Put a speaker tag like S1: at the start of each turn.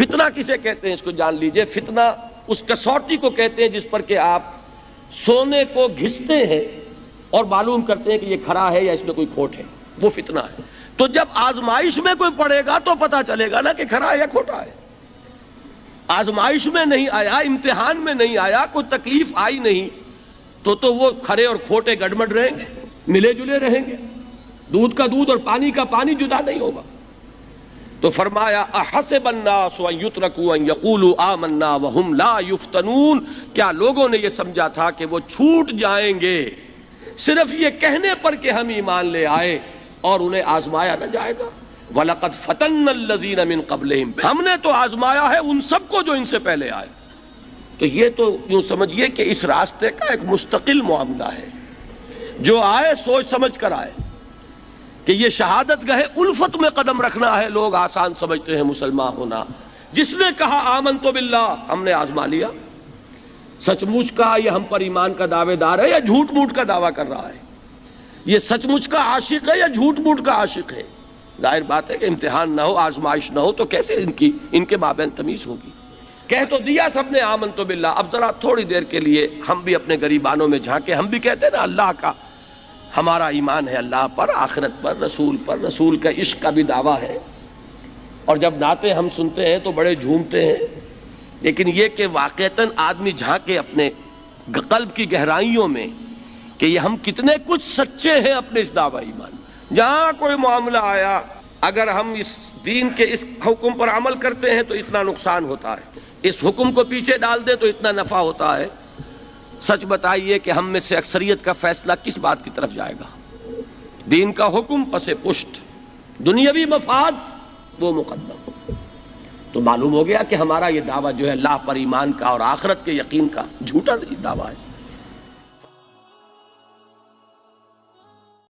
S1: فتنہ کسے کہتے ہیں اس کو جان لیجئے. فتنہ اس کسوٹی کو کہتے ہیں جس پر کہ آپ سونے کو گھستے ہیں اور معلوم کرتے ہیں کہ یہ کھرا ہے یا اس میں کوئی کھوٹ ہے، وہ فتنہ ہے. تو جب آزمائش میں کوئی پڑے گا تو پتہ چلے گا نا کہ کھرا ہے یا کھوٹا ہے. آزمائش میں نہیں آیا، امتحان میں نہیں آیا، کوئی تکلیف آئی نہیں تو وہ کھرے اور کھوٹے گڑمڑ رہیں گے، ملے جلے رہیں گے. دودھ کا دودھ اور پانی کا پانی جدا نہیں ہوگا. تو فرمایا احسب الناس ان یترکوا ان یقولوا آمنا وهم لا یفتنون، کیا لوگوں نے یہ سمجھا تھا کہ وہ چھوٹ جائیں گے صرف یہ کہنے پر کہ ہم ایمان لے آئے اور انہیں آزمایا نہ جائے گا. وَلَقَدْ فَتَنَّ الَّذِينَ مِن قَبْلِهِمْ، ہم نے تو آزمایا ہے ان سب کو جو ان سے پہلے آئے. تو یہ تو یوں سمجھیے کہ اس راستے کا ایک مستقل معاملہ ہے. جو آئے سوچ سمجھ کر آئے کہ یہ شہادت گاہ الفت میں قدم رکھنا ہے. لوگ آسان سمجھتے ہیں مسلمان ہونا. جس نے کہا آمنت باللہ، ہم نے آزما لیا. سچ مچ کا یہ ہم پر ایمان کا دعوے دار ہے یا جھوٹ موٹ کا دعویٰ کر رہا ہے؟ یہ سچ مچ کا عاشق ہے یا جھوٹ موٹ کا عاشق ہے؟ ظاہر بات ہے کہ امتحان نہ ہو، آزمائش نہ ہو تو کیسے ان کے مابین تمیز ہوگی. کہہ تو دیا سب نے آمنت باللہ. اب ذرا تھوڑی دیر کے لیے ہم بھی اپنے گریبانوں میں جھانکے. ہم بھی کہتے ہیں نا اللہ کا ہمارا ایمان ہے، اللہ پر، آخرت پر، رسول کا عشق کا بھی دعویٰ ہے. اور جب نعتیں ہم سنتے ہیں تو بڑے جھومتے ہیں. لیکن یہ کہ واقعتاً آدمی جھانکے اپنے قلب کی گہرائیوں میں کہ یہ ہم کتنے کچھ سچے ہیں اپنے اس دعویٰ ایمان. جہاں کوئی معاملہ آیا، اگر ہم اس دین کے اس حکم پر عمل کرتے ہیں تو اتنا نقصان ہوتا ہے، اس حکم کو پیچھے ڈال دیں تو اتنا نفع ہوتا ہے. سچ بتائیے کہ ہم میں سے اکثریت کا فیصلہ کس بات کی طرف جائے گا؟ دین کا حکم پس پشت، دنیاوی مفاد وہ مقدم. تو معلوم ہو گیا کہ ہمارا یہ دعویٰ جو ہے اللہ پر ایمان کا اور آخرت کے یقین کا جھوٹا دعویٰ ہے.